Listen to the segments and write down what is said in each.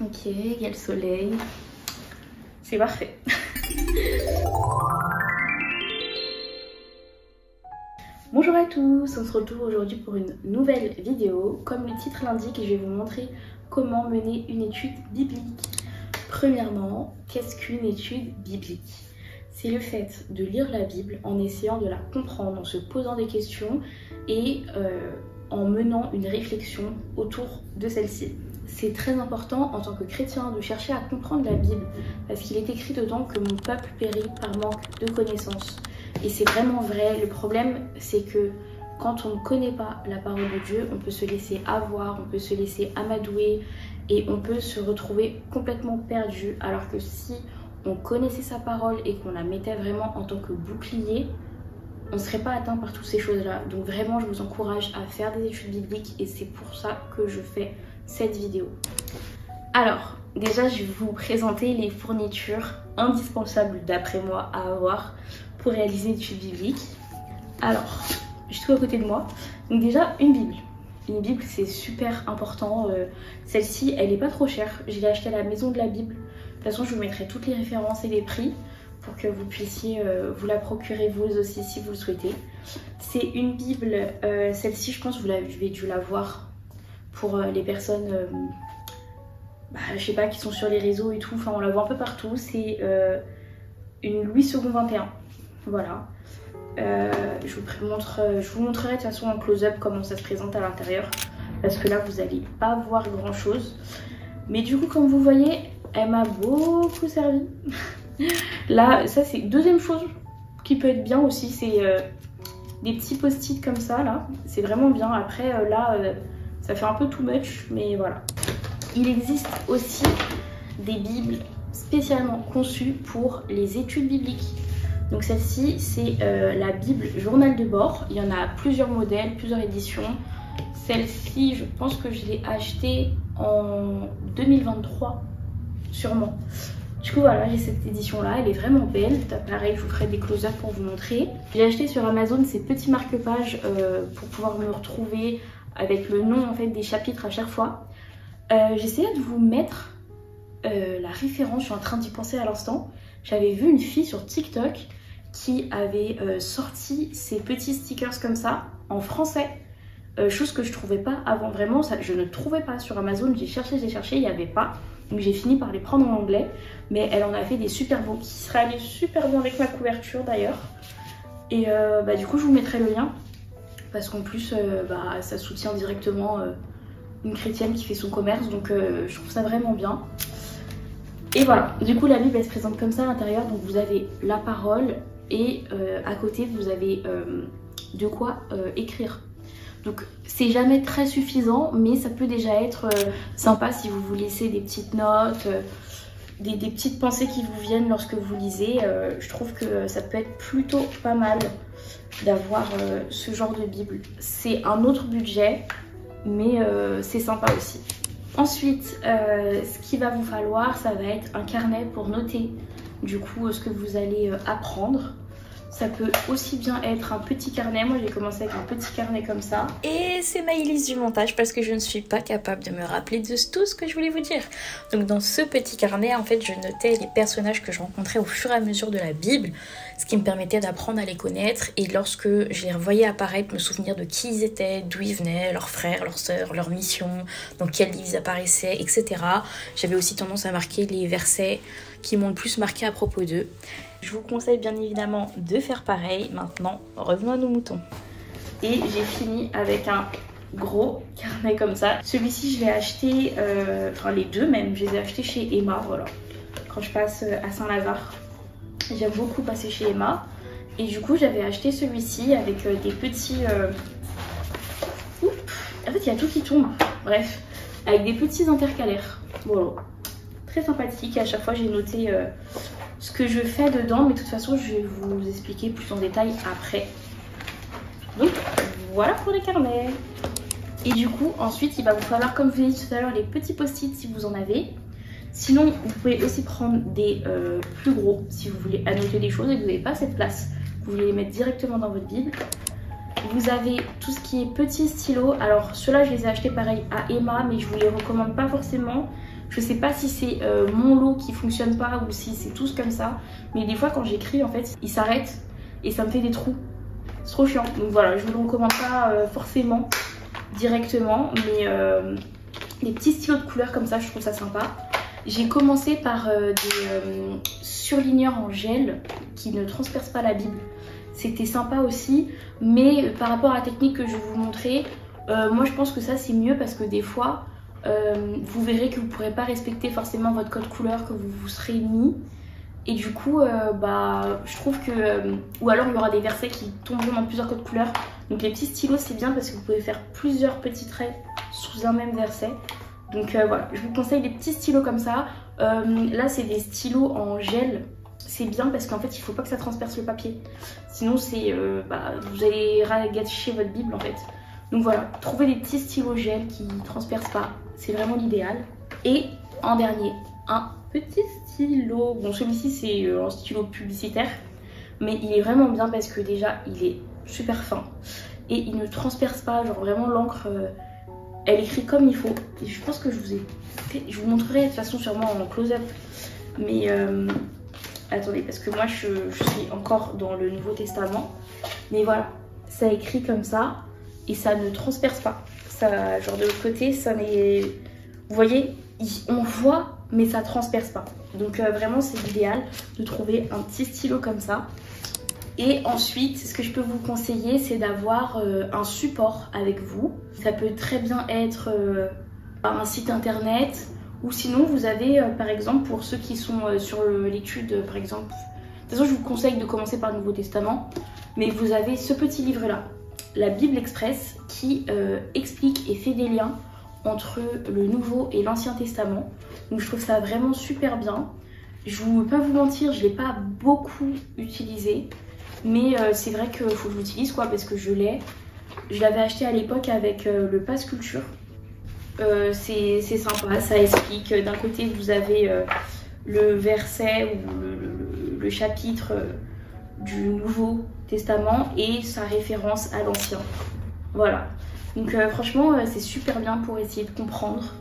Ok, il y a le soleil. C'est parfait. Bonjour à tous, on se retrouve aujourd'hui pour une nouvelle vidéo. Comme le titre l'indique, je vais vous montrer comment mener une étude biblique. Premièrement, qu'est-ce qu'une étude biblique? C'est le fait de lire la Bible en essayant de la comprendre, en se posant des questions et en menant une réflexion autour de celle-ci. C'est très important en tant que chrétien de chercher à comprendre la Bible parce qu'il est écrit dedans que mon peuple périt par manque de connaissances. Et c'est vraiment vrai. Le problème, c'est que quand on ne connaît pas la parole de Dieu, on peut se laisser avoir, on peut se laisser amadouer et on peut se retrouver complètement perdu. Alors que si on connaissait sa parole et qu'on la mettait vraiment en tant que bouclier, on ne serait pas atteint par toutes ces choses-là. Donc vraiment, je vous encourage à faire des études bibliques et c'est pour ça que je fais cette vidéo. Alors, déjà, je vais vous présenter les fournitures indispensables d'après moi à avoir pour réaliser une étude biblique. Alors, juste à côté de moi, donc déjà une Bible. Une Bible, c'est super important. Celle-ci, elle n'est pas trop chère. Je l'ai achetée à la maison de la Bible. De toute façon, je vous mettrai toutes les références et les prix pour que vous puissiez vous la procurer vous aussi si vous le souhaitez. C'est une Bible, celle-ci, je pense que vous avez dû la voir pour les personnes, je sais pas, qui sont sur les réseaux et tout. Enfin, on la voit un peu partout. C'est une Louis II 21. Voilà. Je vous montrerai de toute façon en close-up comment ça se présente à l'intérieur. Parce que là, vous n'allez pas voir grand-chose. Mais du coup, comme vous voyez, elle m'a beaucoup servi. Là, ça c'est deuxième chose qui peut être bien aussi, c'est des petits post-it comme ça là, c'est vraiment bien. Après ça fait un peu too much, mais voilà. Il existe aussi des bibles spécialement conçues pour les études bibliques. Donc celle-ci c'est la Bible journal de bord. Il y en a plusieurs modèles, plusieurs éditions. Celle-ci, je pense que je l'ai achetée en 2023 sûrement. Du coup voilà, j'ai cette édition là, elle est vraiment belle. Pareil, je vous ferai des close-up pour vous montrer. J'ai acheté sur Amazon ces petits marque-pages pour pouvoir me retrouver avec le nom en fait des chapitres à chaque fois. J'essayais de vous mettre la référence, je suis en train d'y penser à l'instant. J'avais vu une fille sur TikTok qui avait sorti ces petits stickers comme ça en français. Chose que je trouvais pas avant, vraiment, ça, je ne trouvais pas sur Amazon. J'ai cherché, il n'y avait pas. Donc j'ai fini par les prendre en anglais. Mais elle en a fait des super beaux qui seraient allés super bien avec ma couverture d'ailleurs. Et du coup je vous mettrai le lien. Parce qu'en plus ça soutient directement une chrétienne qui fait son commerce. Donc je trouve ça vraiment bien. Et voilà, du coup la Bible elle se présente comme ça à l'intérieur. Donc vous avez la parole et à côté vous avez de quoi écrire. Donc c'est jamais très suffisant, mais ça peut déjà être sympa si vous vous laissez des petites notes, des petites pensées qui vous viennent lorsque vous lisez. Je trouve que ça peut être plutôt pas mal d'avoir ce genre de Bible. C'est un autre budget, mais c'est sympa aussi. Ensuite, ce qu'il va vous falloir, ça va être un carnet pour noter du coup ce que vous allez apprendre. Ça peut aussi bien être un petit carnet. Moi, j'ai commencé avec un petit carnet comme ça. Et c'est Maëlys du montage parce que je ne suis pas capable de me rappeler de tout ce que je voulais vous dire. Donc, dans ce petit carnet, en fait, je notais les personnages que je rencontrais au fur et à mesure de la Bible, ce qui me permettait d'apprendre à les connaître. Et lorsque je les revoyais apparaître, me souvenir de qui ils étaient, d'où ils venaient, leurs frères, leurs sœurs, leur mission, dans quel livre ils apparaissaient, etc. J'avais aussi tendance à marquer les versets qui m'ont le plus marqué à propos d'eux. Je vous conseille bien évidemment de faire pareil. Maintenant, revenons à nos moutons. Et j'ai fini avec un gros carnet comme ça. Celui-ci, je l'ai acheté, enfin les deux même, je les ai achetés chez Emma, voilà. Quand je passe à Saint-Lazare, j'aime beaucoup passer chez Emma. Et du coup, j'avais acheté celui-ci avec des petits... En fait, il y a tout qui tombe. Bref, avec des petits intercalaires. Voilà. Très sympathique. À chaque fois, j'ai noté... ce que je fais dedans, mais de toute façon je vais vous expliquer plus en détail après. Donc voilà pour les carnets. Et du coup ensuite il va vous falloir, comme je vous ai dit tout à l'heure, les petits post-it si vous en avez. Sinon vous pouvez aussi prendre des plus gros si vous voulez annoter des choses et que vous n'avez pas cette place. Vous voulez les mettre directement dans votre Bible. Vous avez tout ce qui est petits stylos. Alors ceux-là je les ai achetés pareil à Emma, mais je vous les recommande pas forcément Je sais pas si c'est mon lot qui fonctionne pas ou si c'est tous comme ça. Mais des fois quand j'écris en fait, il s'arrête et ça me fait des trous. C'est trop chiant. Donc voilà, je vous le recommande pas forcément directement. Mais les petits stylos de couleur comme ça, je trouve ça sympa. J'ai commencé par des surligneurs en gel qui ne transpercent pas la Bible. C'était sympa aussi, mais par rapport à la technique que je vais vous montrer, moi je pense que ça c'est mieux parce que des fois, vous verrez que vous ne pourrez pas respecter forcément votre code couleur que vous vous serez mis. Et du coup, je trouve que... ou alors il y aura des versets qui tomberont dans plusieurs codes couleurs. Donc les petits stylos c'est bien parce que vous pouvez faire plusieurs petits traits sous un même verset. Donc voilà, je vous conseille des petits stylos comme ça. Là c'est des stylos en gel. C'est bien parce qu'en fait il faut pas que ça transperce le papier. Sinon c'est vous allez gâcher votre Bible en fait. Donc voilà, trouvez des petits stylos gel qui transpercent pas. C'est vraiment l'idéal. Et en dernier, un petit stylo. Bon celui-ci c'est un stylo publicitaire. Mais il est vraiment bien parce que déjà il est super fin. Et il ne transperce pas, genre vraiment l'encre... elle écrit comme il faut. Et je pense que je vous montrerai de toute façon sûrement en close-up. Mais attendez, parce que moi je suis encore dans le Nouveau Testament. Mais voilà, ça écrit comme ça et ça ne transperce pas. Ça, genre de l'autre côté, ça n'est... Vous voyez, on voit mais ça transperce pas. Donc vraiment c'est l'idéal de trouver un petit stylo comme ça. Et ensuite, ce que je peux vous conseiller, c'est d'avoir un support avec vous. Ça peut très bien être un site internet ou sinon vous avez par exemple pour ceux qui sont sur l'étude par exemple. De toute façon, je vous conseille de commencer par le Nouveau Testament, mais vous avez ce petit livre là, la Bible Express, qui explique et fait des liens entre le Nouveau et l'Ancien Testament. Donc je trouve ça vraiment super bien. Je ne vais pas vous mentir, je ne l'ai pas beaucoup utilisé. Mais c'est vrai qu'il faut que je l'utilise quoi, parce que je l'ai. Je l'avais acheté à l'époque avec le Pass Culture. C'est sympa, ça explique. D'un côté vous avez le verset ou le chapitre du Nouveau Testament et sa référence à l'Ancien. Voilà. Donc franchement c'est super bien pour essayer de comprendre.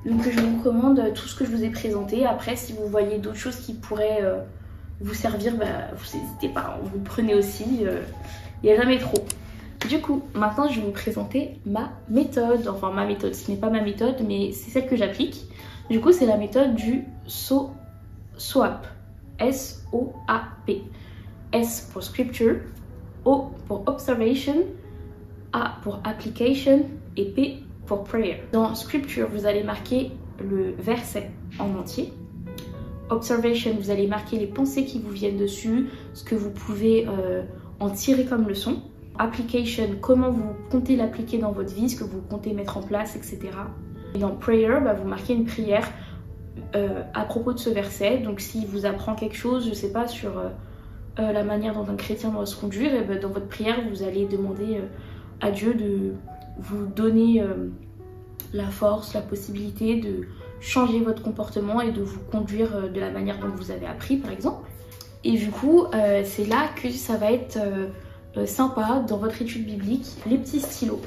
Donc je vous recommande tout ce que je vous ai présenté. Après si vous voyez d'autres choses qui pourraient... vous servir, vous n'hésitez pas, vous le prenez aussi, il n'y a jamais trop. Du coup, maintenant je vais vous présenter ma méthode, enfin ma méthode, ce n'est pas ma méthode, mais c'est celle que j'applique. Du coup, c'est la méthode du SOAP, S-O-A-P. S pour Scripture, O pour Observation, A pour Application et P pour Prayer. Dans Scripture, vous allez marquer le verset en entier. Observation, vous allez marquer les pensées qui vous viennent dessus, ce que vous pouvez en tirer comme leçon. Application, comment vous comptez l'appliquer dans votre vie, ce que vous comptez mettre en place, etc. Et dans Prayer, vous marquez une prière à propos de ce verset. Donc s'il vous apprend quelque chose, je sais pas, sur la manière dont un chrétien doit se conduire, et dans votre prière, vous allez demander à Dieu de vous donner la force, la possibilité de changer votre comportement et de vous conduire de la manière dont vous avez appris par exemple. Et du coup c'est là que ça va être sympa dans votre étude biblique, les petits stylos.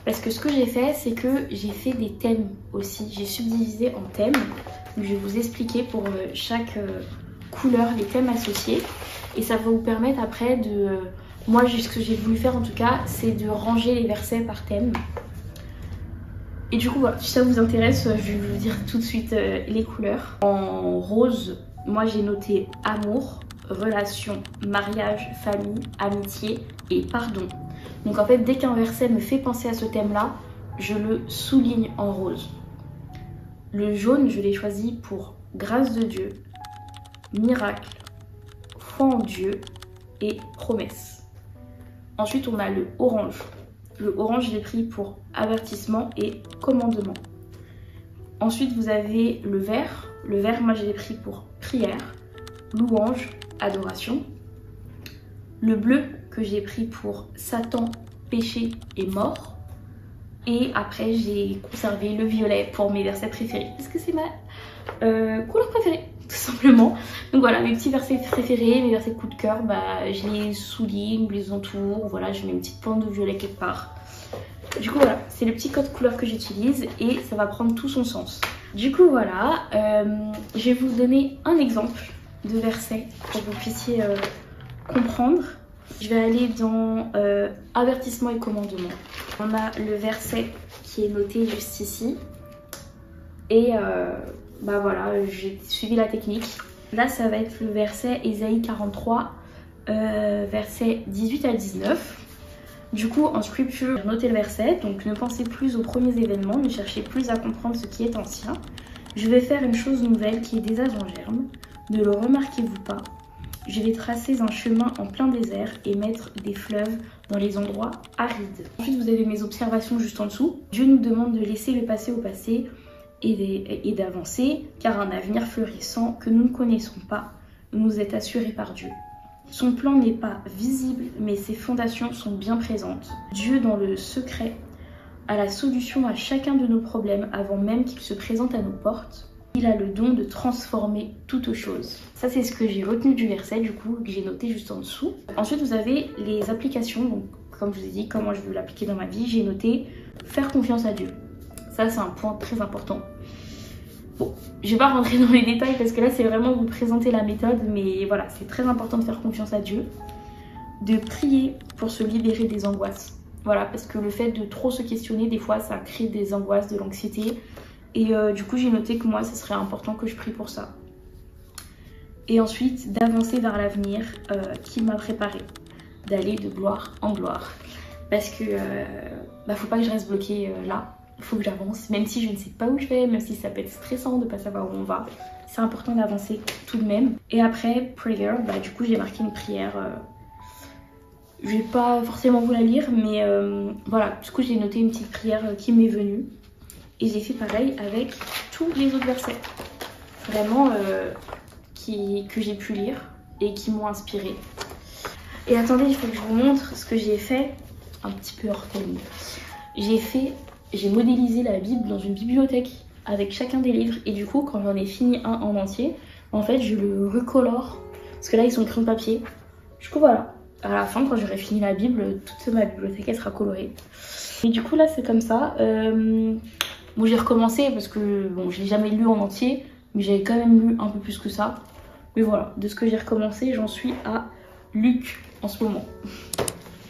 Parce que ce que j'ai fait, c'est que j'ai fait des thèmes aussi, j'ai subdivisé en thèmes. Donc je vais vous expliquer pour chaque couleur les thèmes associés et ça va vous permettre après de... moi ce que j'ai voulu faire en tout cas, c'est de ranger les versets par thème. Et du coup voilà, si ça vous intéresse, je vais vous dire tout de suite les couleurs. En rose, moi j'ai noté amour, relation, mariage, famille, amitié et pardon. Donc en fait, dès qu'un verset me fait penser à ce thème-là, je le souligne en rose. Le jaune, je l'ai choisi pour grâce de Dieu, miracle, foi en Dieu et promesse. Ensuite, on a le orange. Le orange, je l'ai pris pour avertissement et commandement. Ensuite, vous avez le vert. Le vert, moi, je l'ai pris pour prière, louange, adoration. Le bleu, que j'ai pris pour Satan, péché et mort. Et après, j'ai conservé le violet pour mes versets préférés. Parce que c'est ma couleur préférée, tout simplement. Donc voilà, mes petits versets préférés, mes versets coup de cœur, je les souligne, je les entoure. Voilà, je mets une petite pointe de violet quelque part. Du coup voilà, c'est le petit code couleur que j'utilise et ça va prendre tout son sens. Du coup voilà, je vais vous donner un exemple de verset pour que vous puissiez comprendre. Je vais aller dans avertissement et commandement. On a le verset qui est noté juste ici. Et bah voilà, j'ai suivi la technique. Là ça va être le verset Ésaïe 43, versets 18 à 19. Du coup, en scripture, j'ai noté le verset, donc ne pensez plus aux premiers événements, ne cherchez plus à comprendre ce qui est ancien. Je vais faire une chose nouvelle qui est déjà en germe, ne le remarquez-vous pas? Je vais tracer un chemin en plein désert et mettre des fleuves dans les endroits arides. Ensuite, vous avez mes observations juste en dessous. Dieu nous demande de laisser le passé au passé et d'avancer, car un avenir florissant que nous ne connaissons pas nous est assuré par Dieu. Son plan n'est pas visible, mais ses fondations sont bien présentes. Dieu, dans le secret, a la solution à chacun de nos problèmes avant même qu'il se présente à nos portes. Il a le don de transformer toute chose. Ça, c'est ce que j'ai retenu du verset, du coup, que j'ai noté juste en dessous. Ensuite, vous avez les applications. Donc, comme je vous ai dit, comment je veux l'appliquer dans ma vie, j'ai noté faire confiance à Dieu. Ça, c'est un point très important. Bon, je vais pas rentrer dans les détails parce que là c'est vraiment vous présenter la méthode, mais voilà, c'est très important de faire confiance à Dieu, de prier pour se libérer des angoisses. Voilà, parce que le fait de trop se questionner, des fois ça crée des angoisses, de l'anxiété. Et du coup j'ai noté que moi ce serait important que je prie pour ça. Et ensuite d'avancer vers l'avenir qui m'a préparé, d'aller de gloire en gloire. Parce que faut pas que je reste bloquée là. Il faut que j'avance, même si je ne sais pas où je vais, même si ça peut être stressant de ne pas savoir où on va. C'est important d'avancer tout de même. Et après, prayer, du coup j'ai marqué une prière. Je vais pas forcément vous la lire, mais voilà. Du coup j'ai noté une petite prière qui m'est venue. Et j'ai fait pareil avec tous les autres versets. Vraiment, que j'ai pu lire et qui m'ont inspiré. Et attendez, il faut que je vous montre ce que j'ai fait un petit peu hors thème. J'ai modélisé la Bible dans une bibliothèque avec chacun des livres et du coup quand j'en ai fini un en entier, en fait je le recolore parce que là ils sont écrits en papier. Du coup voilà, à la fin quand j'aurai fini la Bible, toute ma bibliothèque elle sera colorée. Et du coup là c'est comme ça. Bon j'ai recommencé parce que bon je l'ai jamais lu en entier, mais j'avais quand même lu un peu plus que ça. Mais voilà, de ce que j'ai recommencé, j'en suis à Luc en ce moment.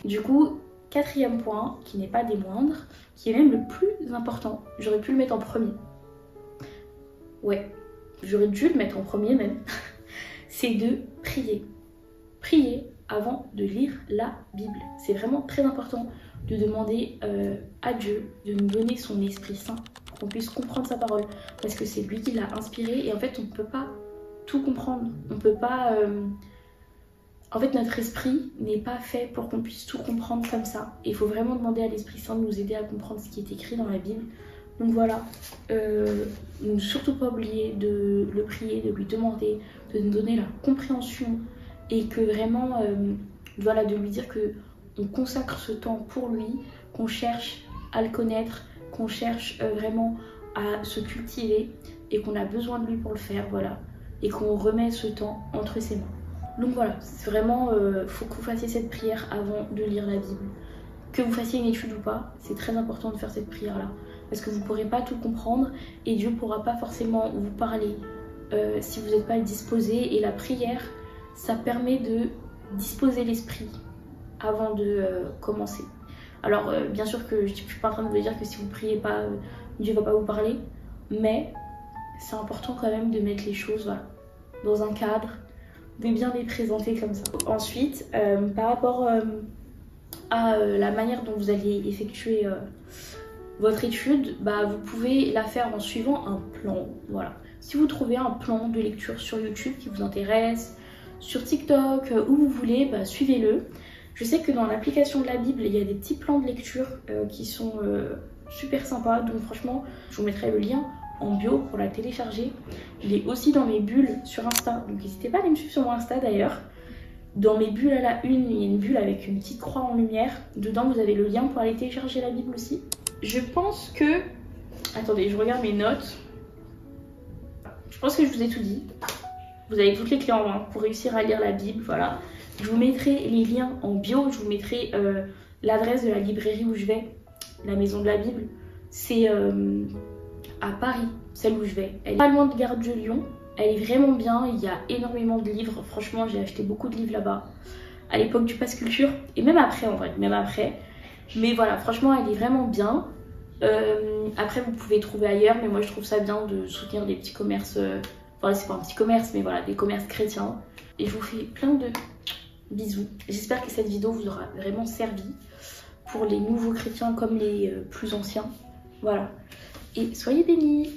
Du coup, quatrième point, qui n'est pas des moindres, qui est même le plus important. J'aurais pu le mettre en premier. Ouais, j'aurais dû le mettre en premier même. C'est de prier. Prier avant de lire la Bible. C'est vraiment très important de demander à Dieu de nous donner son Esprit Saint pour qu'on puisse comprendre sa parole. Parce que c'est lui qui l'a inspiré et en fait on ne peut pas tout comprendre. On peut pas... En fait, notre esprit n'est pas fait pour qu'on puisse tout comprendre comme ça. Il faut vraiment demander à l'Esprit Saint de nous aider à comprendre ce qui est écrit dans la Bible. Donc voilà, ne surtout pas oublier de le prier, de lui demander, de nous donner la compréhension et que vraiment, voilà, de lui dire que on consacre ce temps pour lui, qu'on cherche à le connaître, qu'on cherche vraiment à se cultiver et qu'on a besoin de lui pour le faire, voilà. Et qu'on remet ce temps entre ses mains. Donc voilà, c'est vraiment, faut que vous fassiez cette prière avant de lire la Bible. Que vous fassiez une étude ou pas, c'est très important de faire cette prière-là. Parce que vous ne pourrez pas tout comprendre et Dieu ne pourra pas forcément vous parler si vous n'êtes pas disposé. Et la prière, ça permet de disposer l'esprit avant de commencer. Alors bien sûr que je ne suis pas en train de vous dire que si vous ne priez pas, Dieu ne va pas vous parler. Mais c'est important quand même de mettre les choses voilà, dans un cadre, de bien les présenter comme ça. Ensuite, par rapport à la manière dont vous allez effectuer votre étude, vous pouvez la faire en suivant un plan. Voilà. Si vous trouvez un plan de lecture sur YouTube qui vous intéresse, sur TikTok, où vous voulez, suivez-le. Je sais que dans l'application de la Bible, il y a des petits plans de lecture qui sont super sympas. Donc franchement, je vous mettrai le lien en bio pour la télécharger. Il est aussi dans mes bulles sur Insta, donc n'hésitez pas à aller me suivre sur mon Insta d'ailleurs. Dans mes bulles à la une, il y a une bulle avec une petite croix en lumière. Dedans, vous avez le lien pour aller télécharger la Bible aussi. Je pense que... Attendez, je regarde mes notes. Je pense que je vous ai tout dit. Vous avez toutes les clés en main pour réussir à lire la Bible, voilà. Je vous mettrai les liens en bio, je vous mettrai l'adresse de la librairie où je vais, la maison de la Bible. C'est à Paris, celle où je vais. Elle est pas loin de Gare de Lyon. Elle est vraiment bien, il y a énormément de livres. Franchement, j'ai acheté beaucoup de livres là-bas. À l'époque du Pass Culture. Et même après, en vrai, même après. Mais voilà, franchement, elle est vraiment bien. Après, vous pouvez trouver ailleurs. Mais moi, je trouve ça bien de soutenir des petits commerces. Enfin, c'est pas un petit commerce, mais voilà, des commerces chrétiens. Et je vous fais plein de bisous. J'espère que cette vidéo vous aura vraiment servi pour les nouveaux chrétiens comme les plus anciens. Voilà. Et soyez bénis!